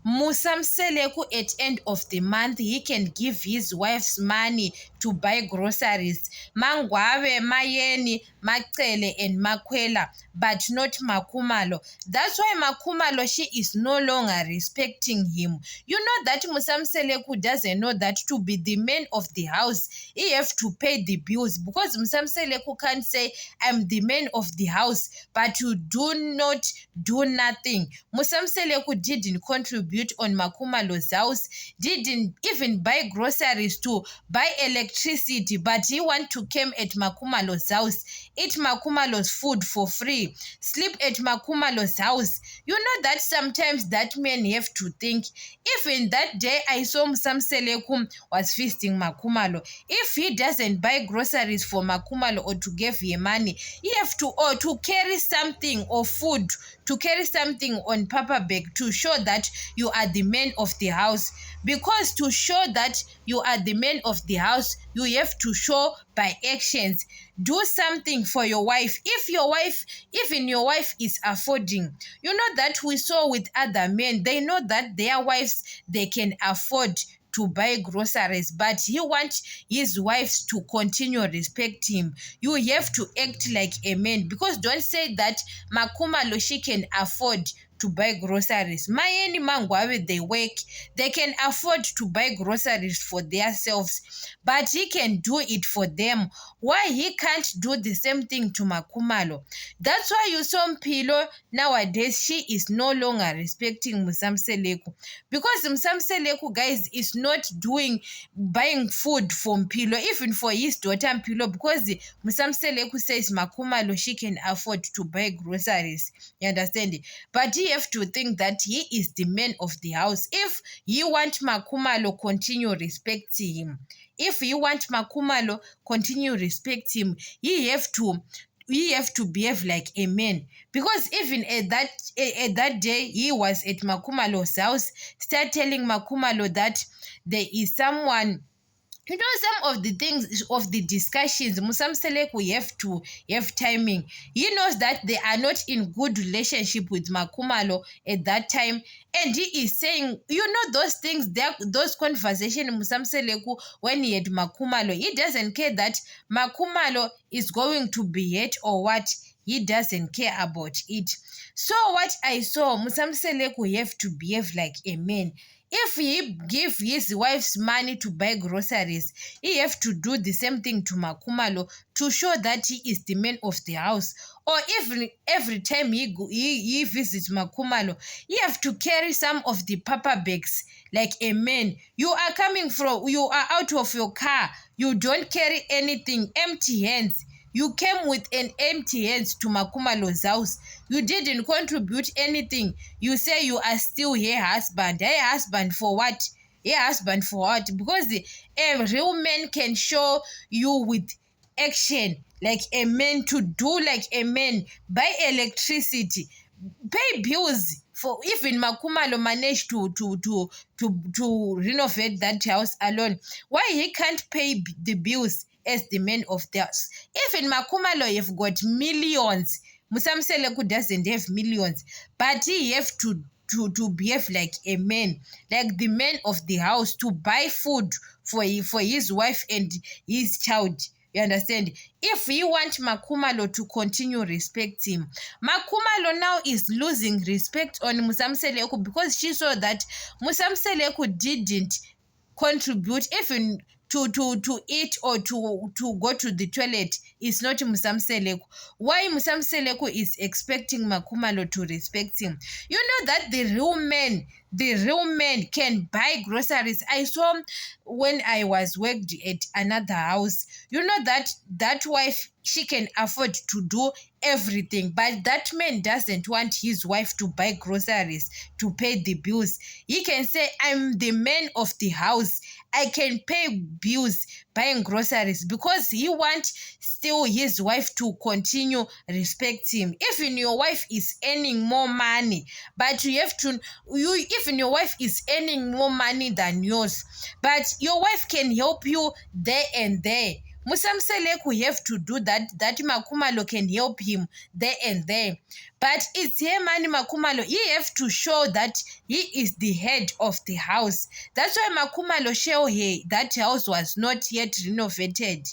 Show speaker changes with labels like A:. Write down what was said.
A: Musamseleku at end of the month, he can give his wife's money to buy groceries. Mangwabe, Mayeni, Macele, and Makwela, but not Makumalo. That's why Makumalo, she is no longer respecting him. You know that Musamseleku doesn't know that to be the man of the house, he have to pay the bills, because Musamseleku can't say, I'm the man of the house, but you do not do nothing. Musamseleku didn't contribute on Makumalo's house, didn't even buy groceries to buy electricity, but he want to come at Makumalo's house, eat Makumalo's food for free, sleep at Makumalo's house. You know that sometimes that man have to think. Even that day I saw Musamseleku was feasting Makumalo. If he doesn't buy groceries for Makumalo or to give him money, he have to, or to carry something or food, to carry something on Papa bag to show that you are the man of the house. Because to show that you are the man of the house, you have to show by actions. Do something for your wife. If your wife, even your wife is affording, you know that we saw with other men, they know that their wives, they can afford to buy groceries, but he wants his wives to continue respect him. You have to act like a man, because don't say that Makumalo, she can afford to buy groceries. Mayeni Mangwawe, they work, they can afford to buy groceries for themselves, but he can do it for them. Why he can't do the same thing to Makumalo? That's why you saw Mpilo nowadays, she is no longer respecting Musamseleku, because Musamseleku, guys, is not doing buying food for Mpilo, even for his daughter Mpilo, because Musamseleku says Makumalo, she can afford to buy groceries. You understand? But he have to think that he is the man of the house. If you want Makumalo, continue respecting him. If you want Makumalo, continue respect him. He have to behave like a man, because even at that day he was at Makumalo's house, start telling Makumalo that there is someone. You know, some of the things of the discussions, Musamseleku have to have timing. He knows that they are not in good relationship with Makumalo at that time, and he is saying, you know, those things, those conversations, Musamseleku, when he had Makumalo, he doesn't care that Makumalo is going to be hurt or what. He doesn't care about it. So what I saw, Musamseleku have to behave like a man. If he give his wife's money to buy groceries, he have to do the same thing to Makumalo to show that he is the man of the house. Or even every time he visits Makumalo, he have to carry some of the papa bags like a man. You are out of your car, you don't carry anything, empty hands. You came with an empty hands to Makumalo's house. You didn't contribute anything. You say you are still her husband. Her husband for what? Her husband for what? Because a real man can show you with action like a man, to do like a man, buy electricity, pay bills. For even Makumalo managed to renovate that house alone, why he can't pay the bills as the man of the house? Even Makumalo have got millions. Musamseleku doesn't have millions, but he have to behave like a man, like the man of the house, to buy food for his wife and his child. You understand? If you want Makumalo to continue respect him, Makumalo now is losing respect on Musamseleku, because she saw that Musamseleku didn't contribute even to eat or to go to the toilet. Is not Musamseleku. Why Musamseleku is expecting Makumalo to respect him? You know that the real men can buy groceries. I saw when I was worked at another house, you know that wife, she can afford to do everything, but that man doesn't want his wife to buy groceries, to pay the bills. He can say, I'm the man of the house, I can pay bills, buying groceries, because he wants still his wife to continue respect him. Even your wife is earning more money, but even your wife is earning more money than yours, but your wife can help you there and there. Musamseleku have to do that Makhumalo can help him there and there. But it's Mani Makhumalo, he have to show that he is the head of the house. That's why Makhumalo show her that house was not yet renovated.